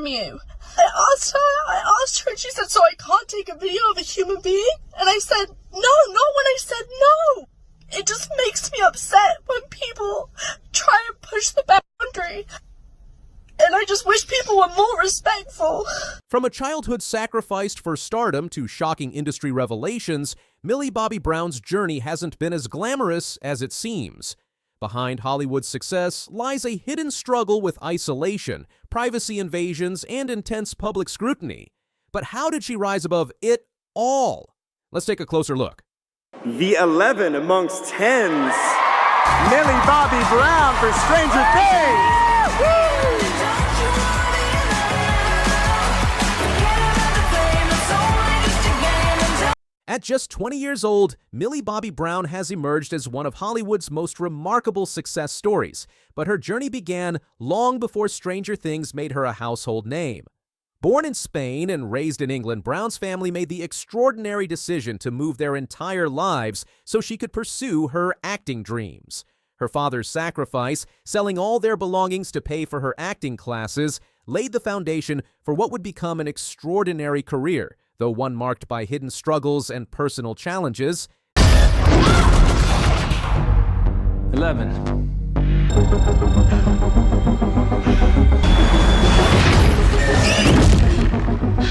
from you? I asked her and she said, so I can't take a video of a human being? And I said, no, not when I said no. It just makes me upset when people try and push the boundary. And I just wish people were more respectful. From a childhood sacrificed for stardom to shocking industry revelations, Millie Bobby Brown's journey hasn't been as glamorous as it seems. Behind Hollywood's success lies a hidden struggle with isolation, privacy invasions, and intense public scrutiny. But how did she rise above it all? Let's take a closer look. The 11 amongst 10s, Millie Bobby Brown for Stranger Things. At just 20 years old, Millie Bobby Brown has emerged as one of Hollywood's most remarkable success stories, but her journey began long before Stranger Things made her a household name. Born in Spain and raised in England, Brown's family made the extraordinary decision to move their entire lives so she could pursue her acting dreams. Her father's sacrifice, selling all their belongings to pay for her acting classes, laid the foundation for what would become an extraordinary career, though one marked by hidden struggles and personal challenges. 11.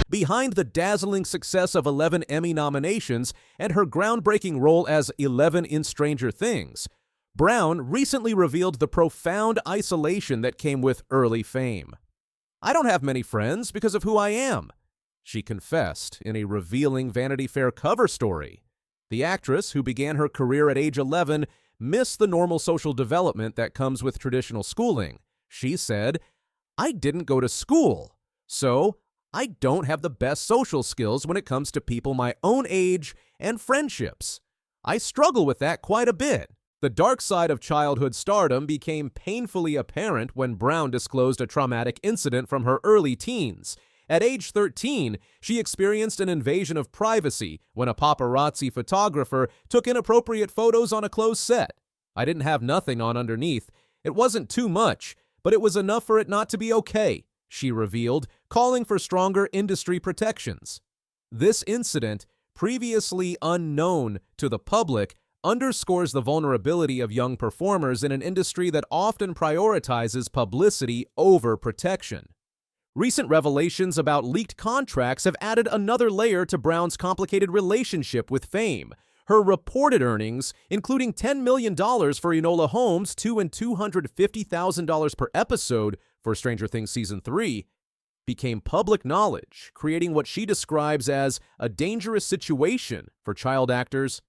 Behind the dazzling success of 11 Emmy nominations and her groundbreaking role as 11 in Stranger Things, Brown recently revealed the profound isolation that came with early fame. "I don't have many friends because of who I am," she confessed in a revealing Vanity Fair cover story. The actress, who began her career at age 11, missed the normal social development that comes with traditional schooling. She said, "I didn't go to school, so I don't have the best social skills when it comes to people my own age and friendships. I struggle with that quite a bit." The dark side of childhood stardom became painfully apparent when Brown disclosed a traumatic incident from her early teens. At age 13, she experienced an invasion of privacy when a paparazzi photographer took inappropriate photos on a closed set. "I didn't have nothing on underneath. It wasn't too much, but it was enough for it not to be okay," she revealed, calling for stronger industry protections. This incident, previously unknown to the public, underscores the vulnerability of young performers in an industry that often prioritizes publicity over protection. Recent revelations about leaked contracts have added another layer to Brown's complicated relationship with fame. Her reported earnings, including $10 million for Enola Holmes' $200,000 and $250,000 per episode for Stranger Things Season 3, became public knowledge, creating what she describes as a dangerous situation for child actors.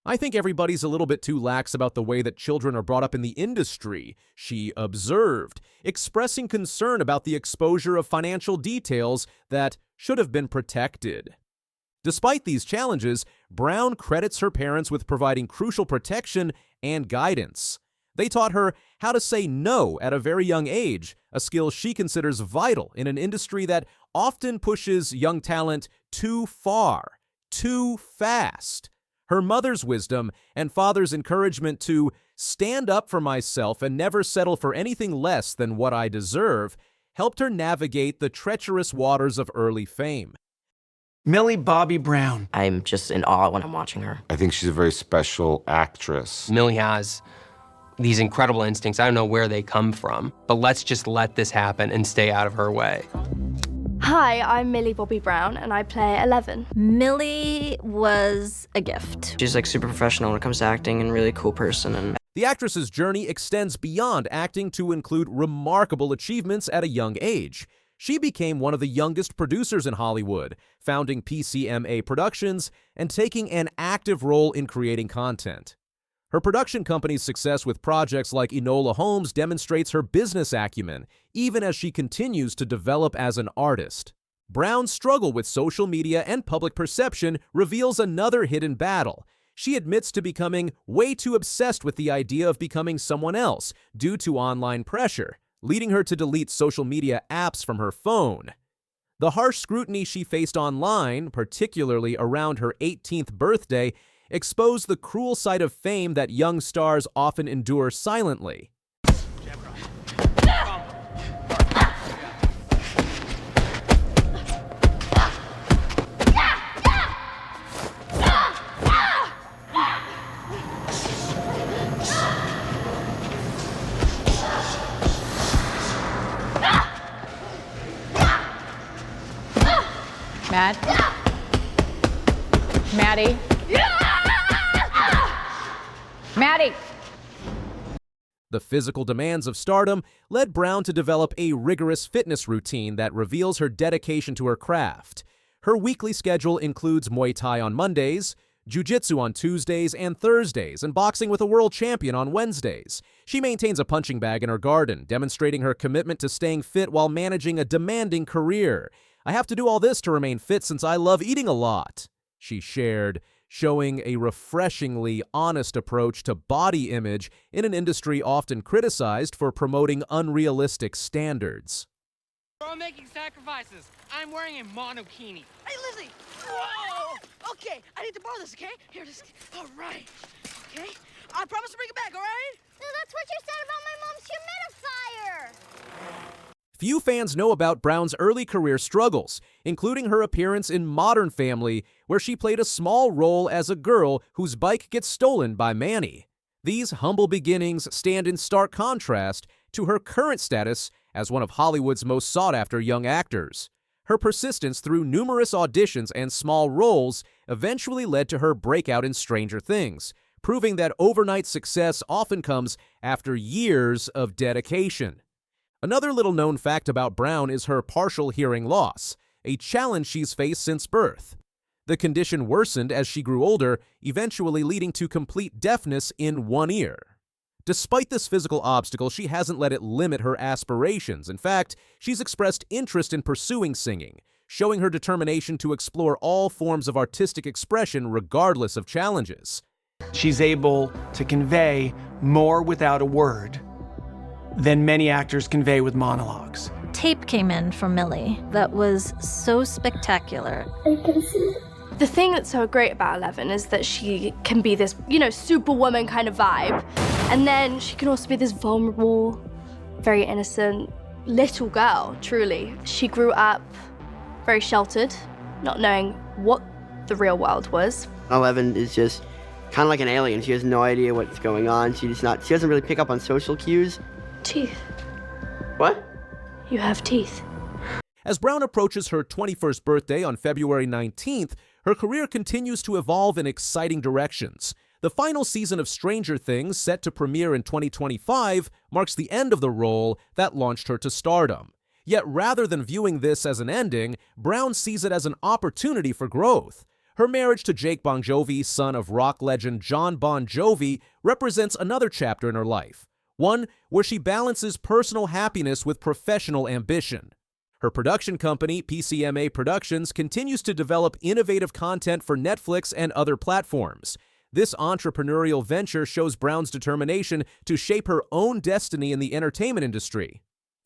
"I think everybody's a little bit too lax about the way that children are brought up in the industry," she observed, expressing concern about the exposure of financial details that should have been protected. Despite these challenges, Brown credits her parents with providing crucial protection and guidance. They taught her how to say no at a very young age, a skill she considers vital in an industry that often pushes young talent too far, too fast. Her mother's wisdom and father's encouragement to stand up for myself and never settle for anything less than what I deserve helped her navigate the treacherous waters of early fame. Millie Bobby Brown. I'm just in awe when I'm watching her. I think she's a very special actress. Millie has these incredible instincts. I don't know where they come from, but let's just let this happen and stay out of her way. Hi, I'm Millie Bobby Brown, and I play 11. Millie was a gift. She's like super professional when it comes to acting and really cool person. And The actress's journey extends beyond acting to include remarkable achievements at a young age. She became one of the youngest producers in Hollywood, founding PCMA Productions and taking an active role in creating content. Her production company's success with projects like Enola Holmes demonstrates her business acumen, even as she continues to develop as an artist. Brown's struggle with social media and public perception reveals another hidden battle. She admits to becoming way too obsessed with the idea of becoming someone else due to online pressure, leading her to delete social media apps from her phone. The harsh scrutiny she faced online, particularly around her 18th birthday, exposed the cruel side of fame that young stars often endure silently. Mad? Maddie? Maddie! The physical demands of stardom led Brown to develop a rigorous fitness routine that reveals her dedication to her craft. Her weekly schedule includes Muay Thai on Mondays, Jiu-Jitsu on Tuesdays and Thursdays, and boxing with a world champion on Wednesdays. She maintains a punching bag in her garden, demonstrating her commitment to staying fit while managing a demanding career. "I have to do all this to remain fit since I love eating a lot," she shared, showing a refreshingly honest approach to body image in an industry often criticized for promoting unrealistic standards. We're all making sacrifices. I'm wearing a monokini. Hey, Lizzie! Whoa! Okay, I need to borrow this, okay? Here it is. All right. Okay? I promise to bring it back, all right? No, that's what you said about my mom's humidifier. Few fans know about Brown's early career struggles, including her appearance in Modern Family, where she played a small role as a girl whose bike gets stolen by Manny. These humble beginnings stand in stark contrast to her current status as one of Hollywood's most sought-after young actors. Her persistence through numerous auditions and small roles eventually led to her breakout in Stranger Things, proving that overnight success often comes after years of dedication. Another little-known fact about Brown is her partial hearing loss, a challenge she's faced since birth. The condition worsened as she grew older, eventually leading to complete deafness in one ear. Despite this physical obstacle, she hasn't let it limit her aspirations. In fact, she's expressed interest in pursuing singing, showing her determination to explore all forms of artistic expression regardless of challenges. She's able to convey more without a word than many actors convey with monologues. Tape came in from Millie that was so spectacular. The thing that's so great about 11 is that she can be this, superwoman kind of vibe. And then she can also be this vulnerable, very innocent little girl, truly. She grew up very sheltered, not knowing what the real world was. 11 is just kind of like an alien. She has no idea what's going on. She doesn't really pick up on social cues. Teeth. What? You have teeth. As Brown approaches her 21st birthday on February 19th, her career continues to evolve in exciting directions. The final season of Stranger Things, set to premiere in 2025, marks the end of the role that launched her to stardom. Yet rather than viewing this as an ending, Brown sees it as an opportunity for growth. Her marriage to Jake Bon Jovi, son of rock legend John Bon Jovi, represents another chapter in her life, one where she balances personal happiness with professional ambition. Her production company, PCMA Productions, continues to develop innovative content for Netflix and other platforms. This entrepreneurial venture shows Brown's determination to shape her own destiny in the entertainment industry.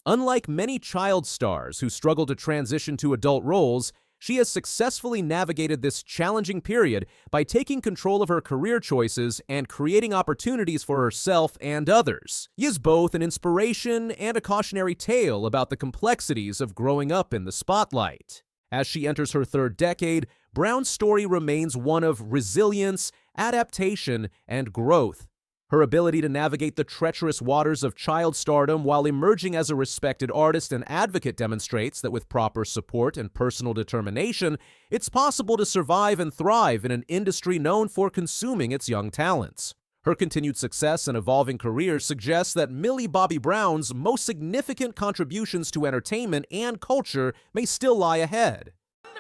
Unlike many child stars who struggle to transition to adult roles, she has successfully navigated this challenging period by taking control of her career choices and creating opportunities for herself and others. She is both an inspiration and a cautionary tale about the complexities of growing up in the spotlight. As she enters her third decade, Brown's story remains one of resilience, adaptation, and growth. Her ability to navigate the treacherous waters of child stardom while emerging as a respected artist and advocate demonstrates that with proper support and personal determination, it's possible to survive and thrive in an industry known for consuming its young talents. Her continued success and evolving career suggests that Millie Bobby Brown's most significant contributions to entertainment and culture may still lie ahead.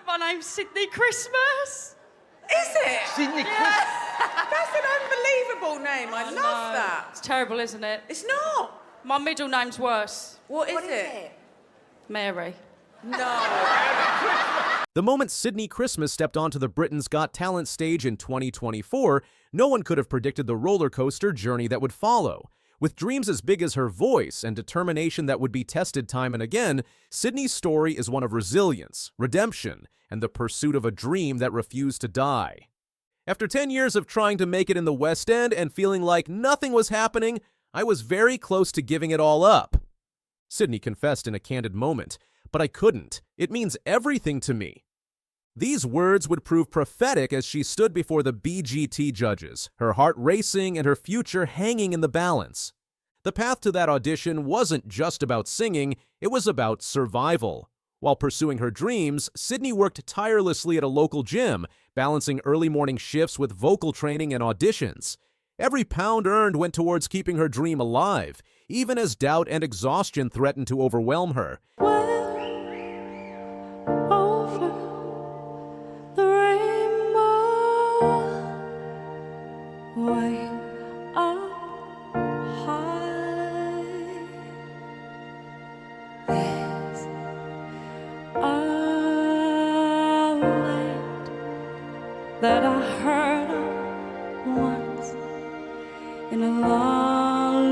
My name's Sydney Christmas. Is it? Sydney That's an unbelievable name. I love that. It's terrible, isn't it? It's not. My middle name's worse. What is it? Mary. No. The moment Sydney Christmas stepped onto the Britain's Got Talent stage in 2024, no one could have predicted the roller coaster journey that would follow. With dreams as big as her voice and determination that would be tested time and again, Sydney's story is one of resilience, redemption, and the pursuit of a dream that refused to die. After 10 years of trying to make it in the West End and feeling like nothing was happening, I was very close to giving it all up. Sydney confessed in a candid moment, but I couldn't. It means everything to me. These words would prove prophetic as she stood before the BGT judges, her heart racing and her future hanging in the balance. The path to that audition wasn't just about singing, it was about survival. While pursuing her dreams, Sydney worked tirelessly at a local gym, balancing early morning shifts with vocal training and auditions. Every pound earned went towards keeping her dream alive, even as doubt and exhaustion threatened to overwhelm her. That I heard of once in a lullaby.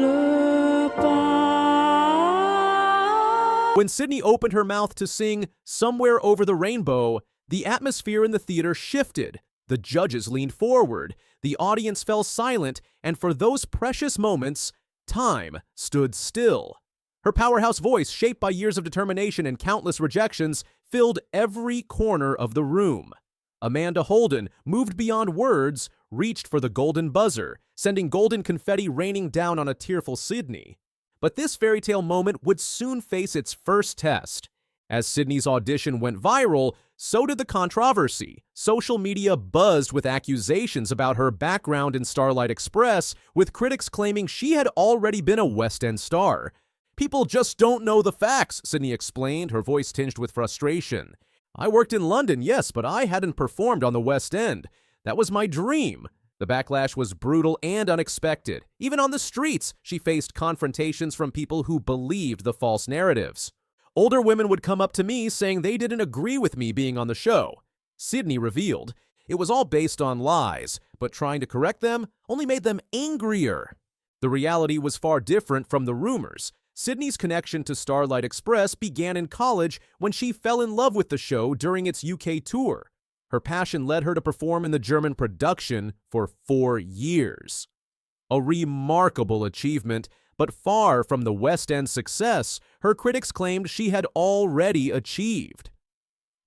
When Sydney opened her mouth to sing Somewhere Over the Rainbow, the atmosphere in the theater shifted. The judges leaned forward, the audience fell silent, and for those precious moments, time stood still. Her powerhouse voice, shaped by years of determination and countless rejections, filled every corner of the room. Amanda Holden, moved beyond words, reached for the golden buzzer, sending golden confetti raining down on a tearful Sydney. But this fairy tale moment would soon face its first test. As Sydney's audition went viral, so did the controversy. Social media buzzed with accusations about her background in Starlight Express, with critics claiming she had already been a West End star. "People just don't know the facts," Sydney explained, her voice tinged with frustration. "I worked in London, yes, but I hadn't performed on the West End. That was my dream." The backlash was brutal and unexpected. Even on the streets, she faced confrontations from people who believed the false narratives. Older women would come up to me saying they didn't agree with me being on the show. Sydney revealed, "It was all based on lies, but trying to correct them only made them angrier." The reality was far different from the rumors. Sydney's connection to Starlight Express began in college when she fell in love with the show during its UK tour. Her passion led her to perform in the German production for 4 years. A remarkable achievement, but far from the West End success her critics claimed she had already achieved.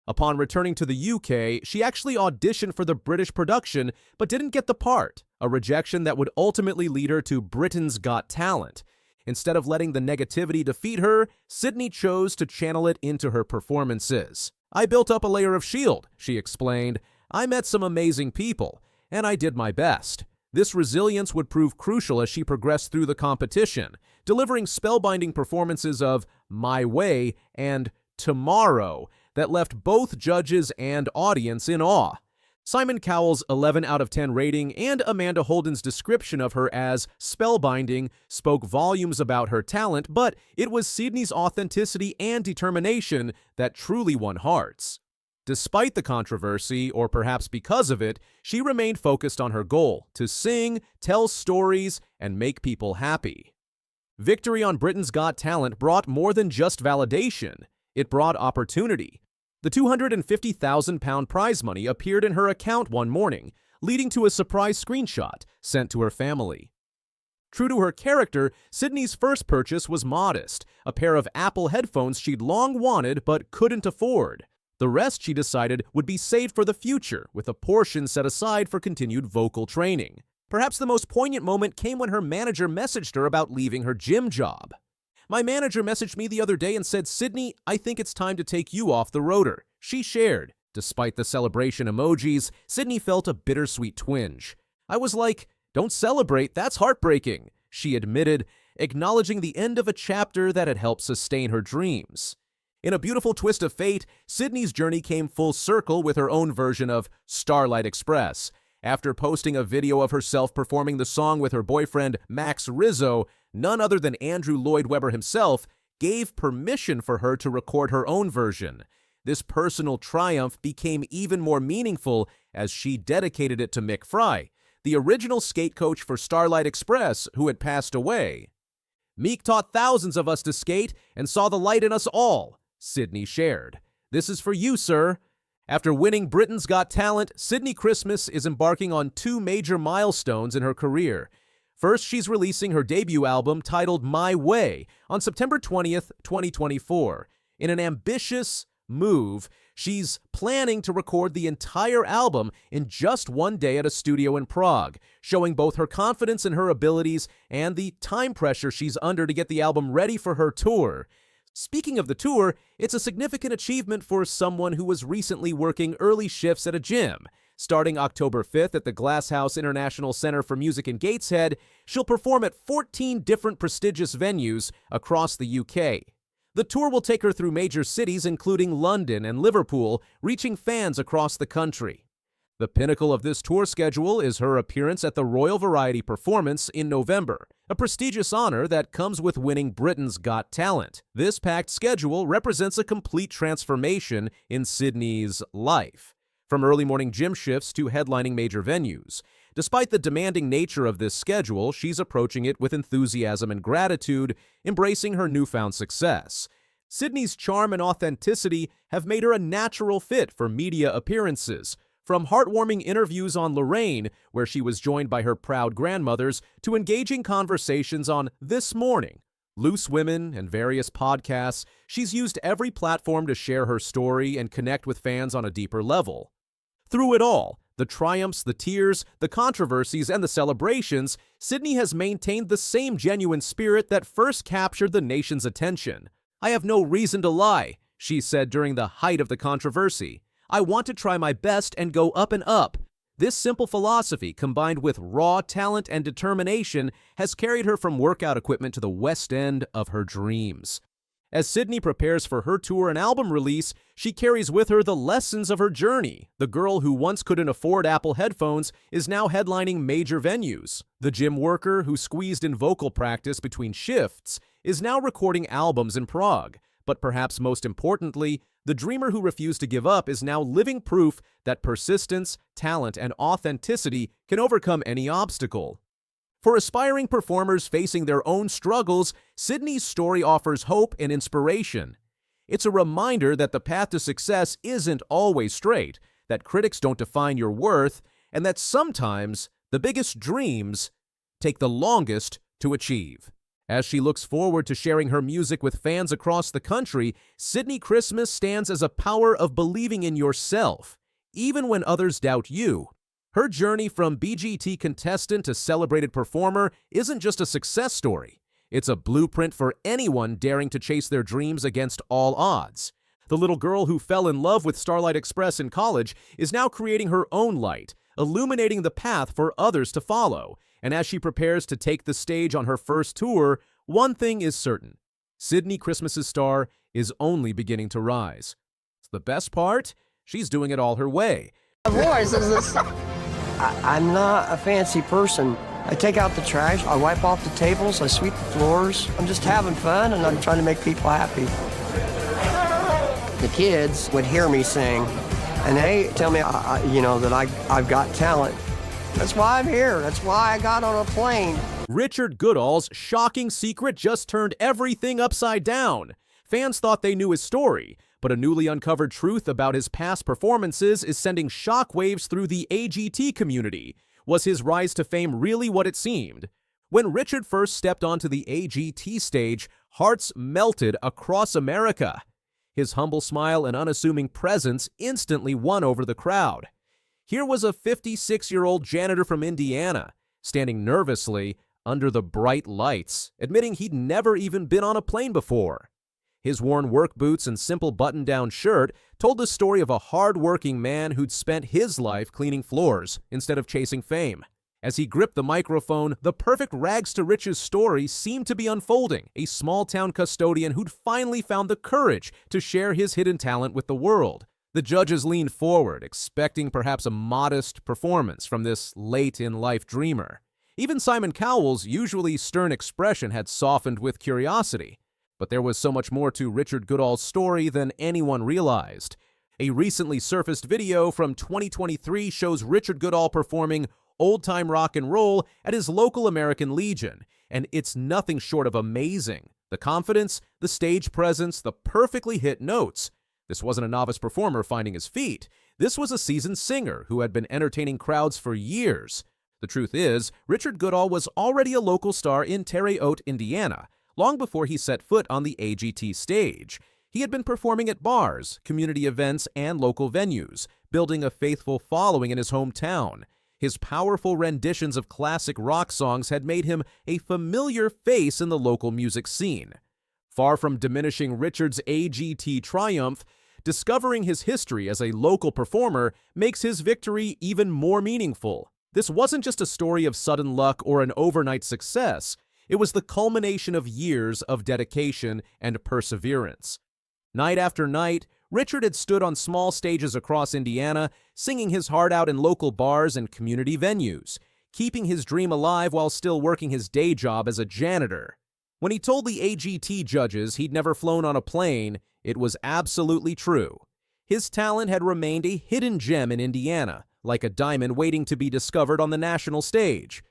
Upon returning to the UK, she actually auditioned for the British production but didn't get the part, a rejection that would ultimately lead her to Britain's Got Talent. Instead of letting the negativity defeat her, Sydney chose to channel it into her performances. "I built up a layer of shield," she explained. "I met some amazing people, and I did my best." This resilience would prove crucial as she progressed through the competition, delivering spellbinding performances of My Way and Tomorrow that left both judges and audience in awe. Simon Cowell's 11 out of 10 rating and Amanda Holden's description of her as spellbinding spoke volumes about her talent, but it was Sydney's authenticity and determination that truly won hearts. Despite the controversy, or perhaps because of it, she remained focused on her goal to sing, tell stories, and make people happy. Victory on Britain's Got Talent brought more than just validation. It brought opportunity. The £250,000 prize money appeared in her account one morning, leading to a surprise screenshot sent to her family. True to her character, Sydney's first purchase was modest, a pair of Apple headphones she'd long wanted but couldn't afford. The rest, she decided, would be saved for the future, with a portion set aside for continued vocal training. Perhaps the most poignant moment came when her manager messaged her about leaving her gym job. "My manager messaged me the other day and said, 'Sydney, I think it's time to take you off the rotor,'" she shared. Despite the celebration emojis, Sydney felt a bittersweet twinge. "I was like, 'Don't celebrate, that's heartbreaking,'" she admitted, acknowledging the end of a chapter that had helped sustain her dreams. In a beautiful twist of fate, Sydney's journey came full circle with her own version of Starlight Express. After posting a video of herself performing the song with her boyfriend Max Rizzo, none other than Andrew Lloyd Webber himself gave permission for her to record her own version. This personal triumph became even more meaningful as she dedicated it to Mick Fry, the original skate coach for Starlight Express, who had passed away. "Meek taught thousands of us to skate and saw the light in us all," Sydney shared. "This is for you, sir." After winning Britain's Got Talent, Sydney Christmas is embarking on 2 major milestones in her career. First, she's releasing her debut album titled My Way on September 20th, 2024. In an ambitious move, she's planning to record the entire album in just 1 day at a studio in Prague, showing both her confidence in her abilities and the time pressure she's under to get the album ready for her tour. Speaking of the tour, it's a significant achievement for someone who was recently working early shifts at a gym. Starting October 5th at the Glass House International Center for Music in Gateshead, she'll perform at 14 different prestigious venues across the UK. The tour will take her through major cities including London and Liverpool, reaching fans across the country. The pinnacle of this tour schedule is her appearance at the Royal Variety Performance in November, a prestigious honor that comes with winning Britain's Got Talent. This packed schedule represents a complete transformation in Sydney's life, from early morning gym shifts to headlining major venues. Despite the demanding nature of this schedule, she's approaching it with enthusiasm and gratitude, embracing her newfound success. Sydney's charm and authenticity have made her a natural fit for media appearances. From heartwarming interviews on Lorraine, where she was joined by her proud grandmothers, to engaging conversations on This Morning, Loose Women, and various podcasts, she's used every platform to share her story and connect with fans on a deeper level. Through it all, the triumphs, the tears, the controversies, and the celebrations, Sydney has maintained the same genuine spirit that first captured the nation's attention. "I have no reason to lie," she said during the height of the controversy. "I want to try my best and go up and up." This simple philosophy, combined with raw talent and determination, has carried her from workout equipment to the West End of her dreams. As Sydney prepares for her tour and album release, she carries with her the lessons of her journey. The girl who once couldn't afford Apple headphones is now headlining major venues. The gym worker who squeezed in vocal practice between shifts is now recording albums in Prague. But perhaps most importantly, the dreamer who refused to give up is now living proof that persistence, talent, and authenticity can overcome any obstacle. For aspiring performers facing their own struggles, Sydney's story offers hope and inspiration. It's a reminder that the path to success isn't always straight, that critics don't define your worth, and that sometimes the biggest dreams take the longest to achieve. As she looks forward to sharing her music with fans across the country, Sydney Christmas stands as a power of believing in yourself, even when others doubt you. Her journey from BGT contestant to celebrated performer isn't just a success story. It's a blueprint for anyone daring to chase their dreams against all odds. The little girl who fell in love with Starlight Express in college is now creating her own light, illuminating the path for others to follow. And as she prepares to take the stage on her first tour, one thing is certain: Sydney Christmas's star is only beginning to rise. The best part? She's doing it all her way. I'm not a fancy person. I take out the trash, I wipe off the tables, I sweep the floors. I'm just having fun and I'm trying to make people happy. The kids would hear me sing and they tell me, that I've got talent. That's why I'm here. That's why I got on a plane. Richard Goodall's shocking secret just turned everything upside down. Fans thought they knew his story, but a newly uncovered truth about his past performances is sending shockwaves through the AGT community. Was his rise to fame really what it seemed? When Richard first stepped onto the AGT stage, hearts melted across America. His humble smile and unassuming presence instantly won over the crowd. Here was a 56-year-old janitor from Indiana, standing nervously under the bright lights, admitting he'd never even been on a plane before. His worn work boots and simple button-down shirt told the story of a hard-working man who'd spent his life cleaning floors instead of chasing fame. As he gripped the microphone, the perfect rags to riches story seemed to be unfolding, a small-town custodian who'd finally found the courage to share his hidden talent with the world. The judges leaned forward, expecting perhaps a modest performance from this late-in-life dreamer. Even Simon Cowell's usually stern expression had softened with curiosity. But there was so much more to Richard Goodall's story than anyone realized. A recently surfaced video from 2023 shows Richard Goodall performing old-time rock and roll at his local American Legion, and it's nothing short of amazing. The confidence, the stage presence, the perfectly hit notes. This wasn't a novice performer finding his feet. This was a seasoned singer who had been entertaining crowds for years. The truth is, Richard Goodall was already a local star in Terre Haute, Indiana, long before he set foot on the AGT stage. He had been performing at bars, community events, and local venues, building a faithful following in his hometown. His powerful renditions of classic rock songs had made him a familiar face in the local music scene. Far from diminishing Richard's AGT triumph, discovering his history as a local performer makes his victory even more meaningful. This wasn't just a story of sudden luck or an overnight success. It was the culmination of years of dedication and perseverance. Night after night, Richard had stood on small stages across Indiana, singing his heart out in local bars and community venues, keeping his dream alive while still working his day job as a janitor. When he told the AGT judges he'd never flown on a plane, it was absolutely true. His talent had remained a hidden gem in Indiana, like a diamond waiting to be discovered on the national stage.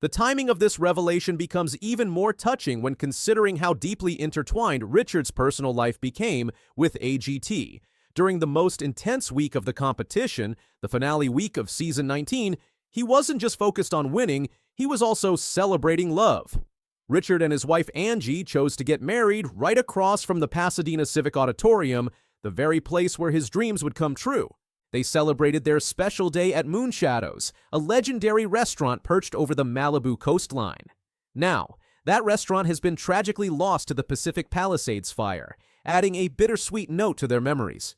The timing of this revelation becomes even more touching when considering how deeply intertwined Richard's personal life became with AGT. During the most intense week of the competition, the finale week of season 19, he wasn't just focused on winning, he was also celebrating love. Richard and his wife Angie chose to get married right across from the Pasadena Civic Auditorium, the very place where his dreams would come true. They celebrated their special day at Moonshadows, a legendary restaurant perched over the Malibu coastline. Now, that restaurant has been tragically lost to the Pacific Palisades fire, adding a bittersweet note to their memories.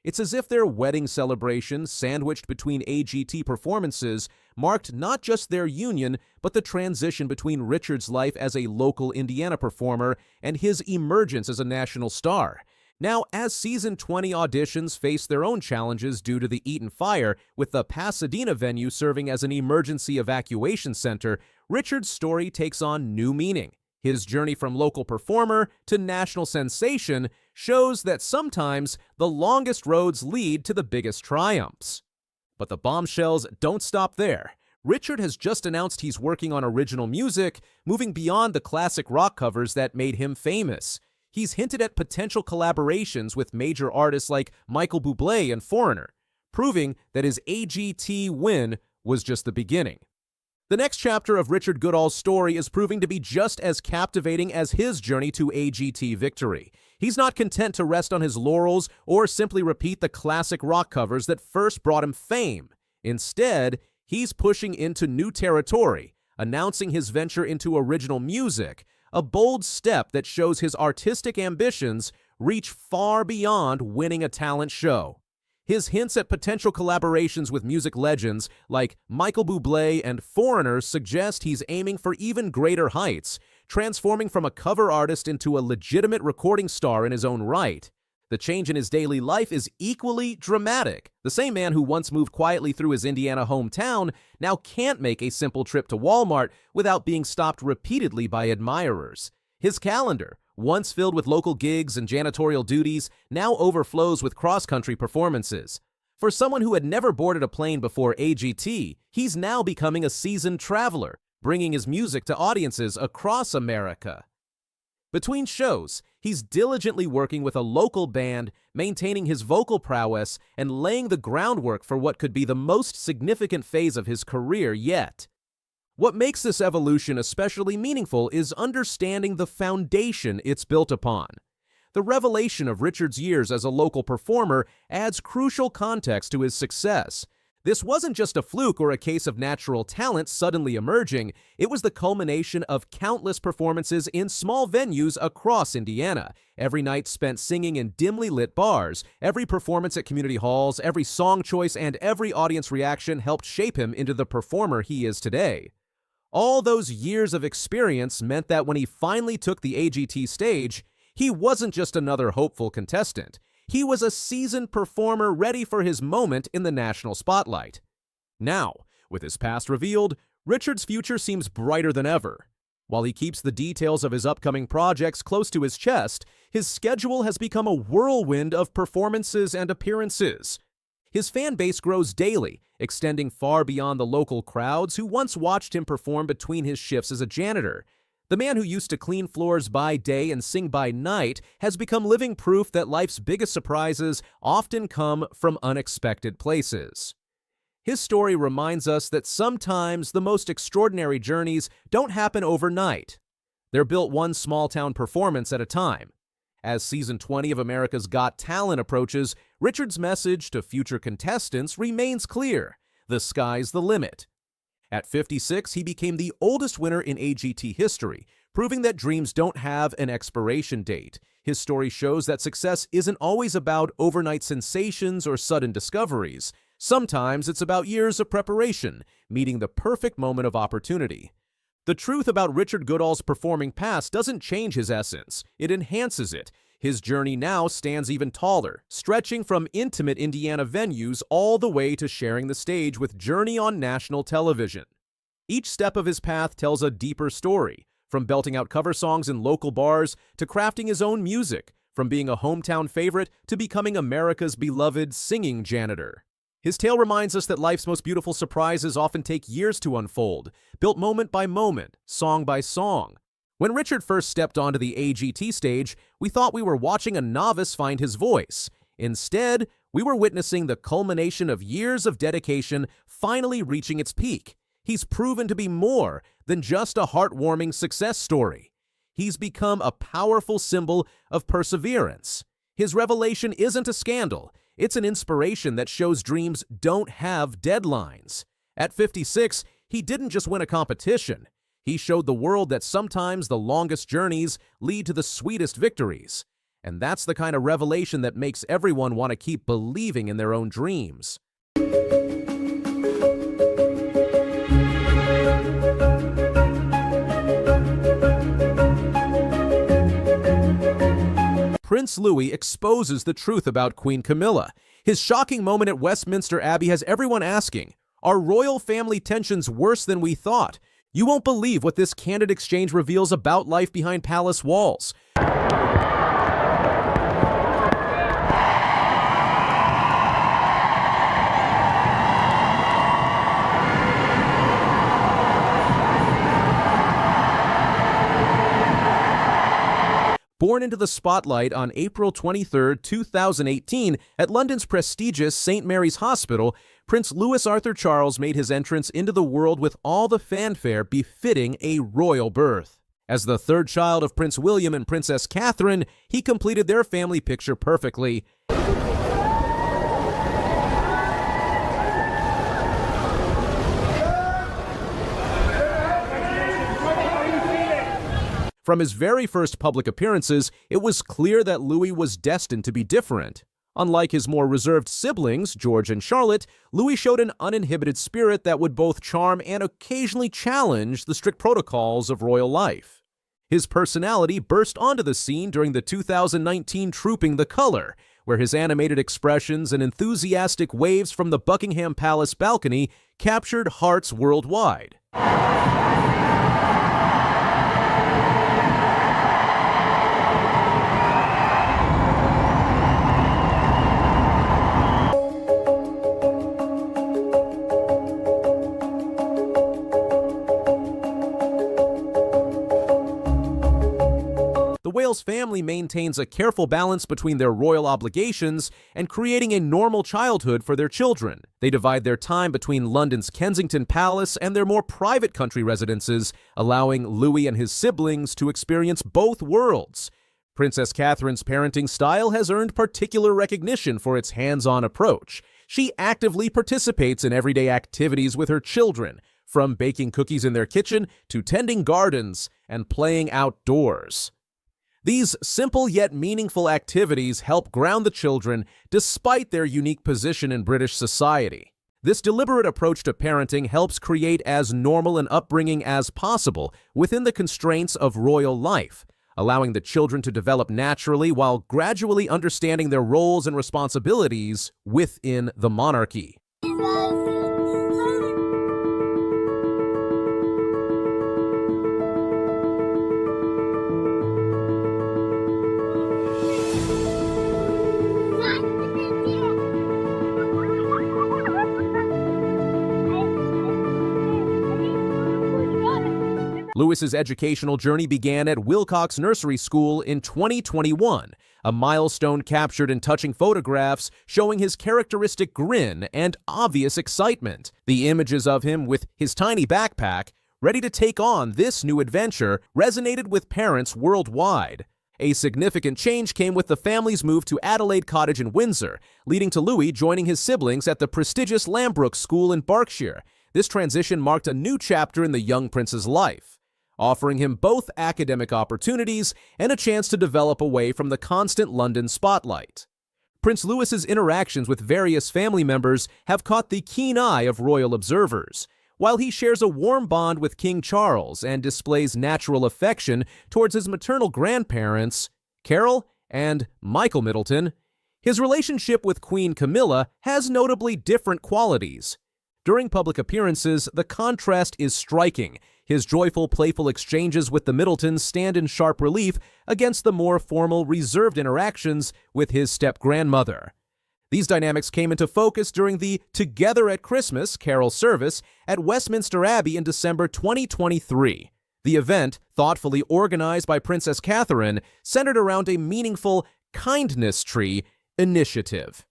It's as if their wedding celebration, sandwiched between AGT performances, marked not just their union, but the transition between Richard's life as a local Indiana performer and his emergence as a national star. Now, as season 20 auditions face their own challenges due to the Eaton fire, with the Pasadena venue serving as an emergency evacuation center, Richard's story takes on new meaning. His journey from local performer to national sensation shows that sometimes the longest roads lead to the biggest triumphs. But the bombshells don't stop there. Richard has just announced he's working on original music, moving beyond the classic rock covers that made him famous. He's hinted at potential collaborations with major artists like Michael Bublé and Foreigner, proving that his AGT win was just the beginning. The next chapter of Richard Goodall's story is proving to be just as captivating as his journey to AGT victory. He's not content to rest on his laurels or simply repeat the classic rock covers that first brought him fame. Instead, he's pushing into new territory, announcing his venture into original music, a bold step that shows his artistic ambitions reach far beyond winning a talent show. His hints at potential collaborations with music legends like Michael Bublé and Foreigner suggest he's aiming for even greater heights, transforming from a cover artist into a legitimate recording star in his own right. The change in his daily life is equally dramatic. The same man who once moved quietly through his Indiana hometown now can't make a simple trip to Walmart without being stopped repeatedly by admirers. His calendar, once filled with local gigs and janitorial duties, now overflows with cross-country performances. For someone who had never boarded a plane before AGT, he's now becoming a seasoned traveler, bringing his music to audiences across America. Between shows, he's diligently working with a local band, maintaining his vocal prowess and laying the groundwork for what could be the most significant phase of his career yet. What makes this evolution especially meaningful is understanding the foundation it's built upon. The revelation of Richard's years as a local performer adds crucial context to his success. This wasn't just a fluke or a case of natural talent suddenly emerging, it was the culmination of countless performances in small venues across Indiana, every night spent singing in dimly lit bars, every performance at community halls, every song choice, and every audience reaction helped shape him into the performer he is today. All those years of experience meant that when he finally took the AGT stage, he wasn't just another hopeful contestant. He was a seasoned performer ready for his moment in the national spotlight. Now, with his past revealed, Richard's future seems brighter than ever. While he keeps the details of his upcoming projects close to his chest, his schedule has become a whirlwind of performances and appearances. His fan base grows daily, extending far beyond the local crowds who once watched him perform between his shifts as a janitor. The man who used to clean floors by day and sing by night has become living proof that life's biggest surprises often come from unexpected places. His story reminds us that sometimes the most extraordinary journeys don't happen overnight. They're built one small-town performance at a time. As season 20 of America's Got Talent approaches, Richard's message to future contestants remains clear: the sky's the limit. At 56, he became the oldest winner in AGT history, proving that dreams don't have an expiration date. His story shows that success isn't always about overnight sensations or sudden discoveries. Sometimes it's about years of preparation, meeting the perfect moment of opportunity. The truth about Richard Goodall's performing past doesn't change his essence, it enhances it. His journey now stands even taller, stretching from intimate Indiana venues all the way to sharing the stage with Journey on national television. Each step of his path tells a deeper story, from belting out cover songs in local bars to crafting his own music, from being a hometown favorite to becoming America's beloved singing janitor. His tale reminds us that life's most beautiful surprises often take years to unfold, built moment by moment, song by song. When Richard first stepped onto the AGT stage, we thought we were watching a novice find his voice. Instead, we were witnessing the culmination of years of dedication finally reaching its peak. He's proven to be more than just a heartwarming success story. He's become a powerful symbol of perseverance. His revelation isn't a scandal. It's an inspiration that shows dreams don't have deadlines. At 56, he didn't just win a competition. He showed the world that sometimes the longest journeys lead to the sweetest victories. And that's the kind of revelation that makes everyone want to keep believing in their own dreams. Prince Louis exposes the truth about Queen Camilla. His shocking moment at Westminster Abbey has everyone asking, are royal family tensions worse than we thought? You won't believe what this candid exchange reveals about life behind palace walls. Born into the spotlight on April 23, 2018, at London's prestigious St. Mary's Hospital, Prince Louis Arthur Charles made his entrance into the world with all the fanfare befitting a royal birth. As the third child of Prince William and Princess Catherine, he completed their family picture perfectly. From his very first public appearances, it was clear that Louis was destined to be different. Unlike his more reserved siblings, George and Charlotte, Louis showed an uninhibited spirit that would both charm and occasionally challenge the strict protocols of royal life. His personality burst onto the scene during the 2019 Trooping the Color, where his animated expressions and enthusiastic waves from the Buckingham Palace balcony captured hearts worldwide. The Wales family maintains a careful balance between their royal obligations and creating a normal childhood for their children. They divide their time between London's Kensington Palace and their more private country residences, allowing Louis and his siblings to experience both worlds. Princess Catherine's parenting style has earned particular recognition for its hands-on approach. She actively participates in everyday activities with her children, from baking cookies in their kitchen to tending gardens and playing outdoors. These simple yet meaningful activities help ground the children despite their unique position in British society. This deliberate approach to parenting helps create as normal an upbringing as possible within the constraints of royal life, allowing the children to develop naturally while gradually understanding their roles and responsibilities within the monarchy. Louis's educational journey began at Wilcox Nursery School in 2021, a milestone captured in touching photographs showing his characteristic grin and obvious excitement. The images of him with his tiny backpack, ready to take on this new adventure, resonated with parents worldwide. A significant change came with the family's move to Adelaide Cottage in Windsor, leading to Louis joining his siblings at the prestigious Lambrook School in Berkshire. This transition marked a new chapter in the young prince's life. offering him both academic opportunities and a chance to develop away from the constant London spotlight. Prince Louis's interactions with various family members have caught the keen eye of royal observers, while he shares a warm bond with King Charles and displays natural affection towards his maternal grandparents, Carol and Michael Middleton. His relationship with Queen Camilla has notably different qualities. During public appearances, the contrast is striking. His joyful, playful exchanges with the Middletons stand in sharp relief against the more formal, reserved interactions with his step-grandmother. These dynamics came into focus during the Together at Christmas carol service at Westminster Abbey in December 2023. The event, thoughtfully organized by Princess Catherine, centered around a meaningful kindness tree initiative.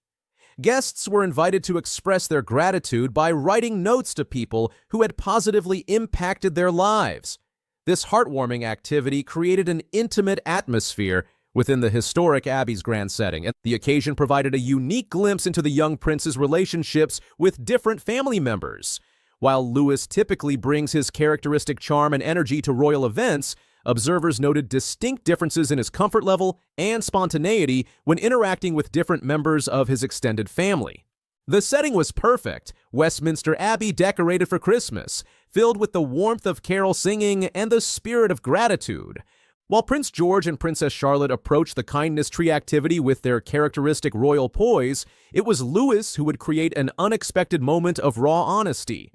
Guests were invited to express their gratitude by writing notes to people who had positively impacted their lives. This heartwarming activity created an intimate atmosphere within the historic Abbey's grand setting, and the occasion provided a unique glimpse into the young prince's relationships with different family members. While Louis typically brings his characteristic charm and energy to royal events, observers noted distinct differences in his comfort level and spontaneity when interacting with different members of his extended family. The setting was perfect, Westminster Abbey decorated for Christmas, filled with the warmth of carol singing and the spirit of gratitude. While Prince George and Princess Charlotte approached the kindness tree activity with their characteristic royal poise, it was Louis who would create an unexpected moment of raw honesty.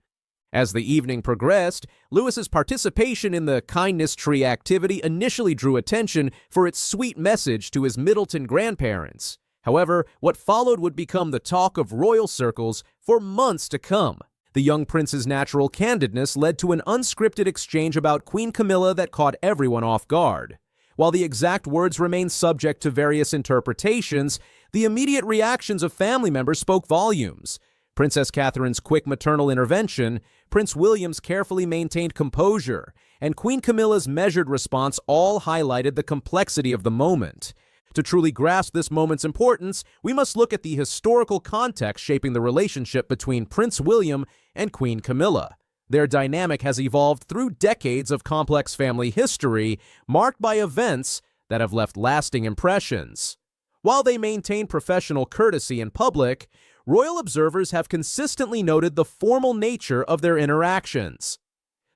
As the evening progressed, Louis's participation in the kindness tree activity initially drew attention for its sweet message to his Middleton grandparents. However, what followed would become the talk of royal circles for months to come. The young prince's natural candidness led to an unscripted exchange about Queen Camilla that caught everyone off guard. While the exact words remain subject to various interpretations, the immediate reactions of family members spoke volumes. Princess Catherine's quick maternal intervention, Prince William's carefully maintained composure, and Queen Camilla's measured response all highlighted the complexity of the moment. To truly grasp this moment's importance, we must look at the historical context shaping the relationship between Prince William and Queen Camilla. Their dynamic has evolved through decades of complex family history, marked by events that have left lasting impressions. While they maintain professional courtesy in public, royal observers have consistently noted the formal nature of their interactions.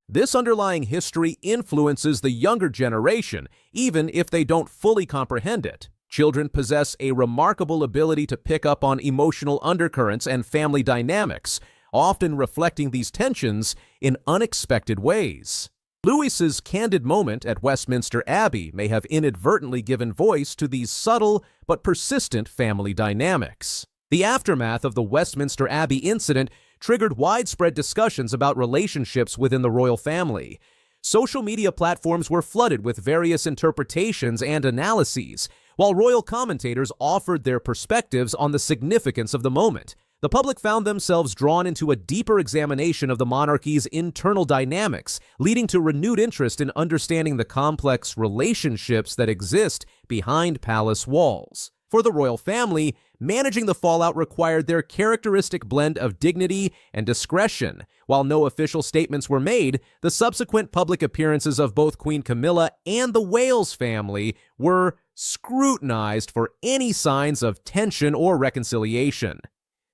This underlying history influences the younger generation, even if they don't fully comprehend it. Children possess a remarkable ability to pick up on emotional undercurrents and family dynamics, often reflecting these tensions in unexpected ways. Louis's candid moment at Westminster Abbey may have inadvertently given voice to these subtle but persistent family dynamics. The aftermath of the Westminster Abbey incident triggered widespread discussions about relationships within the royal family. Social media platforms were flooded with various interpretations and analyses, while royal commentators offered their perspectives on the significance of the moment. The public found themselves drawn into a deeper examination of the monarchy's internal dynamics, leading to renewed interest in understanding the complex relationships that exist behind palace walls. For the royal family, managing the fallout required their characteristic blend of dignity and discretion. While no official statements were made, the subsequent public appearances of both Queen Camilla and the Wales family were scrutinized for any signs of tension or reconciliation.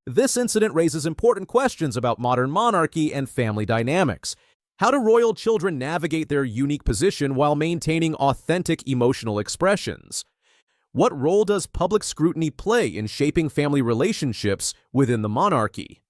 This incident raises important questions about modern monarchy and family dynamics. How do royal children navigate their unique position while maintaining authentic emotional expressions? What role does public scrutiny play in shaping family relationships within the monarchy?